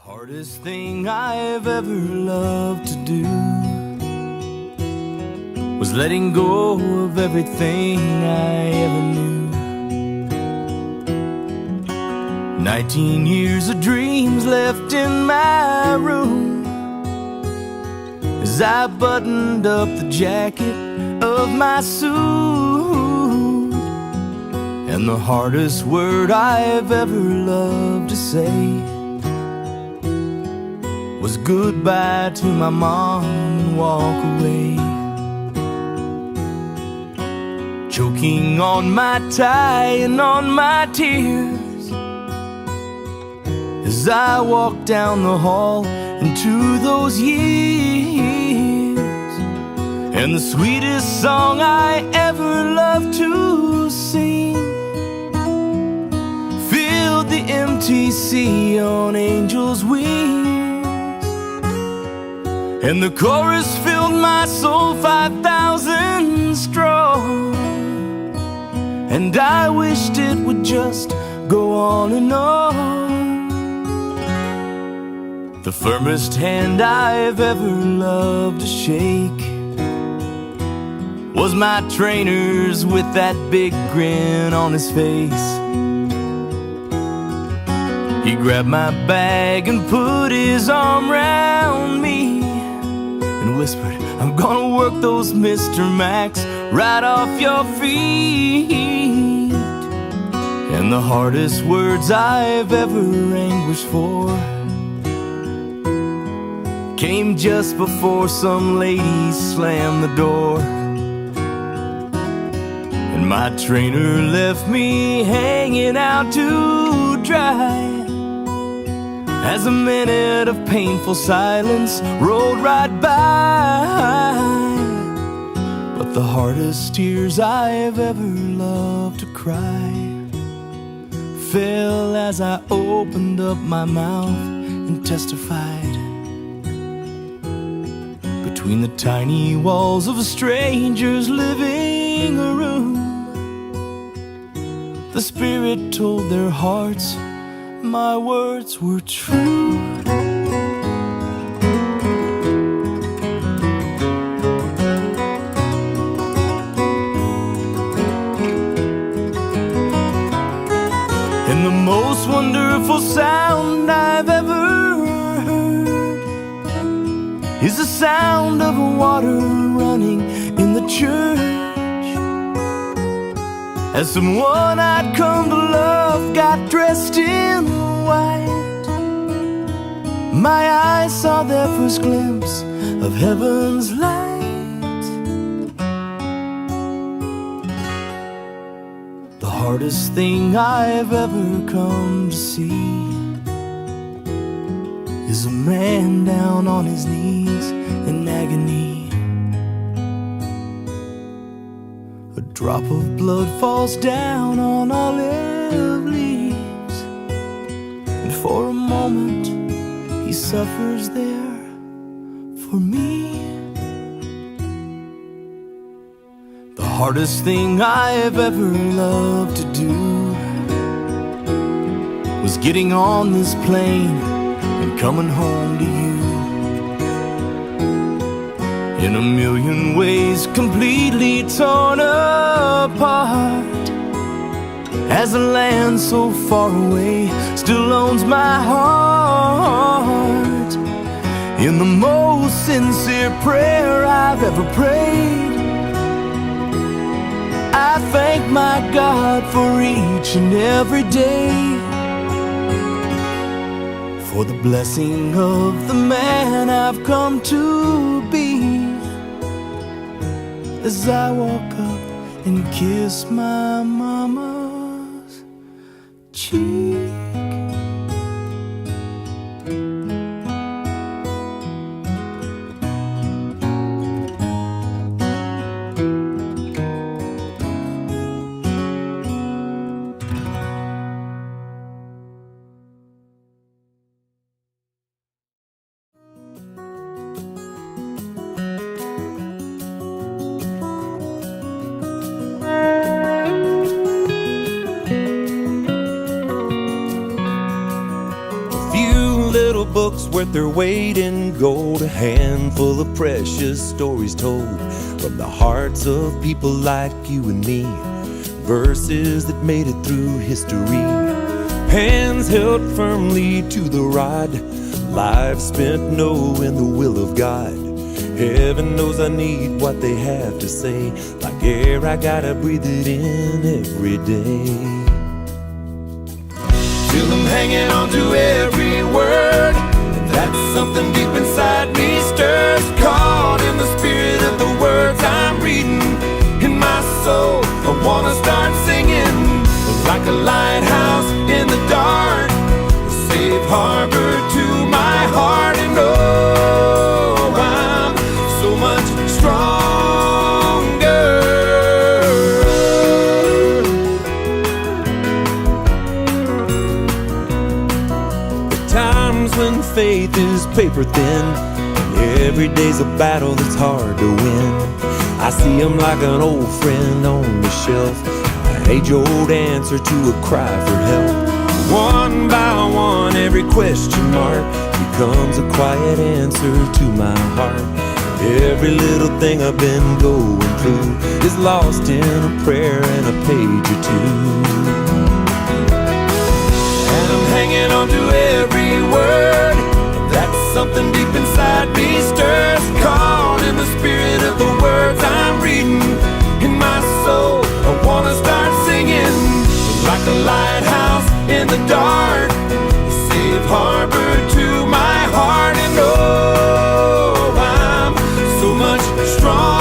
Hardest thing I've ever loved to do was letting go of everything I ever knew. 19 years of dreams left in my room as I buttoned up the jacket of my suit. And the hardest word I've ever loved to say was goodbye to my mom and walk away. Choking on my tie and on my tears as I walk down the hall into those years. And the sweetest song I ever loved to sing filled the empty sea on angels' wings. And the chorus filled my soul 5,000 strong. And I wished it would just go on and on. The firmest hand I've ever loved to shake was my trainer's with that big grin on his face. He grabbed my bag and put his arm around me and whispered, "I'm gonna work those Mr. Max right off your feet." And the hardest words I've ever anguished for came just before some lady slammed the door. And my trainer left me hanging out to dry as a minute of painful silence rolled right by. But the hardest tears I've ever loved to cry fell as I opened up my mouth and testified. Between the tiny walls of a stranger's living room, the spirit told their hearts my words were true. And the most wonderful sound I've ever heard is the sound of water running in the church, as someone I'd come to love got dressed in white. My eyes saw their first glimpse of heaven's light. The hardest thing I've ever come to see is a man down on his knees in agony. A drop of blood falls down on olive leaves, and for a moment he suffers there for me. The hardest thing I've ever loved to do was getting on this plane and coming home to you. In a million ways completely torn apart, as a land so far away still owns my heart. In the most sincere prayer I've ever prayed, I thank my God for each and every day, for the blessing of the man I've come to be, as I walk up and kiss my mama's cheek. of books worth their weight in gold, a handful of precious stories told from the hearts of people like you and me, verses that made it through history, hands held firmly to the rod, lives spent knowing the will of God. Heaven knows I need what they have to say, like air I gotta breathe it in every day. Feel them hanging on to every word, that's something deep inside me stirs, caught in the spirit of the words I'm reading. In my soul, I wanna start singing, like a lighthouse in the dark, a safe harbor to my heart. And oh, I'm so much stronger. When faith is paper thin, and every day's a battle that's hard to win, I see him like an old friend on the shelf, an age-old answer to a cry for help. One by one, every question mark becomes a quiet answer to my heart. Every little thing I've been going through is lost in a prayer and a page or two. And I'm hanging on to every word, that's something deep inside me stirs, caught in the spirit of the words I'm reading. In my soul, I wanna start singing, like a lighthouse in the dark, a safe harbor to my heart. And oh, I'm so much stronger.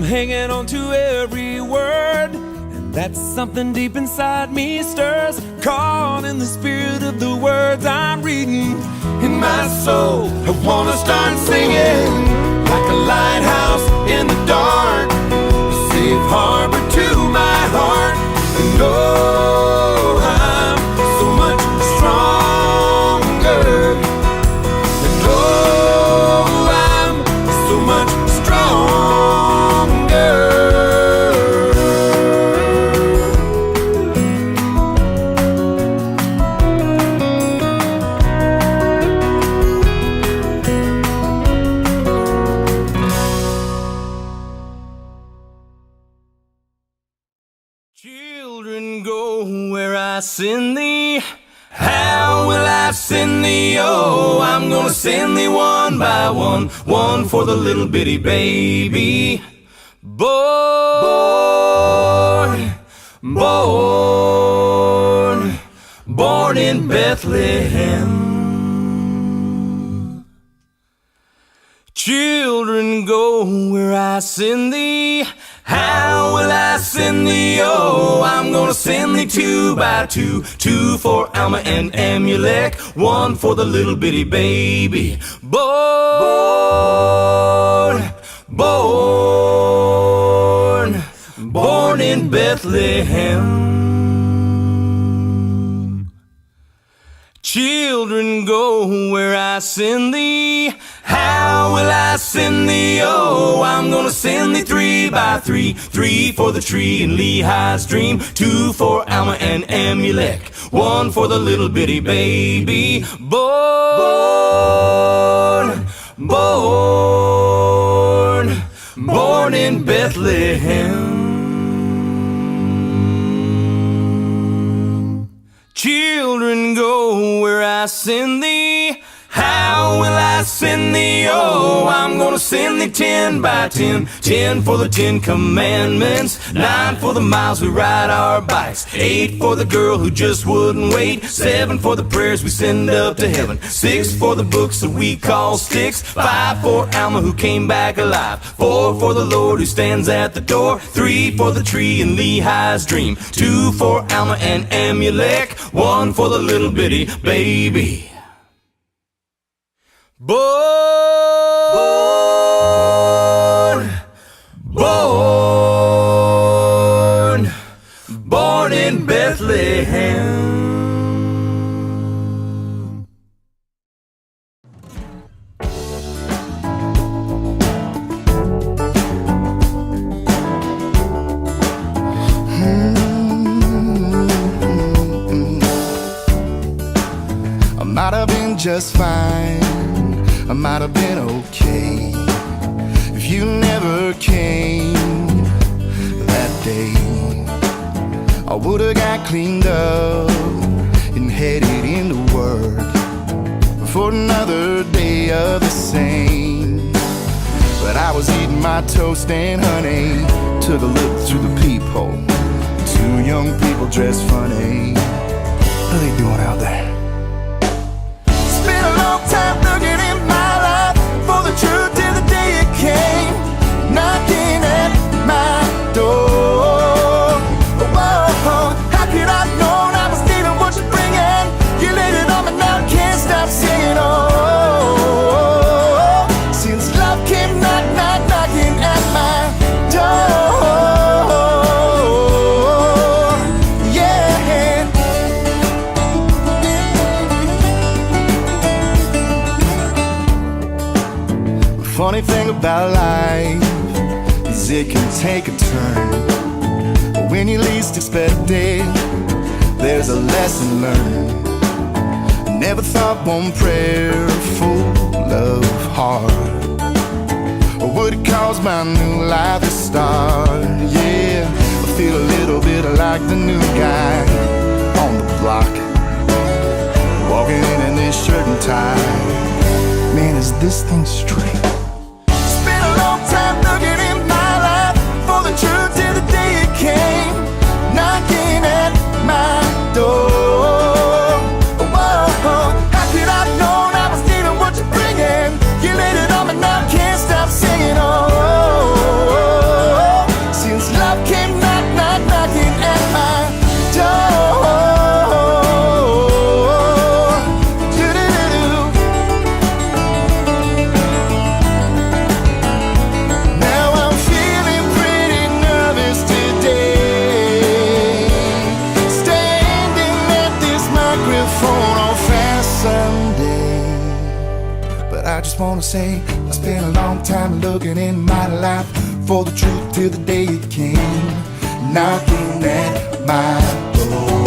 Hanging on to every word, and that's something deep inside me stirs, caught in the spirit of the words I'm reading. In my soul, I wanna start singing, like a lighthouse in the dark, a safe harbor to my heart. And oh, I'm so much stronger. And oh, I'm so much stronger. Children, go where I send thee. How will I send thee? Oh, I'm gonna send thee one by one, one for the little bitty baby. Born in Bethlehem. Children, go where I send thee. How will I send thee? Oh, I'm gonna send thee two by two, two for Alma and Amulek, one for the little bitty baby. Born in Bethlehem. Children, go where I send thee. How will I send thee? Oh, I'm gonna send thee three by three, three for the tree in Lehi's dream, two for Alma and Amulek, one for the little bitty baby. Born in Bethlehem. Children, go where I send thee. How will I send thee? Oh, I'm gonna send thee 10 by 10, 10 for the 10 commandments, 9 for the miles we ride our bikes, 8 for the girl who just wouldn't wait, 7 for the prayers we send up to heaven, 6 for the books that we call sticks, 5 for Alma who came back alive, 4 for the Lord who stands at the door, 3 for the tree in Lehi's dream, 2 for Alma and Amulek, 1 for the little bitty baby. Born, born, born in Bethlehem. I might have been just fine, I might have been okay if you never came that day. I would've got cleaned up and headed into work for another day of the same. But I was eating my toast and honey, took a look through the peephole. Two young people dressed funny. What are they doing out there? Spent a long time looking in my life for the truth till the day it came knocking at my door. Whoa, how could I have known I was needing what you're bringing? You laid it on me now, can't stop singing. Oh, since love came knocking at my door. Yeah. The funny thing about life is it can take a turn. When you least expect it, there's a lesson learned. I never thought one prayer full of heart would cause my new life to start. Yeah, I feel a little bit like the new guy on the block, walking in this shirt and tie. Man, is this thing straight? Spent a long time looking in my life for the truth till the day it came knocking at my door. Whoa, how could I have known I was needing what you're bringing? You laid it on me now, can't stop singing. Oh, since love came knocking at my door. Do-do-do-do. Now I'm feeling pretty nervous today, standing at this microphone on Fast Sunday. But I just wanna say I spent a long time looking in my life for the truth till the day it came knocking at my door.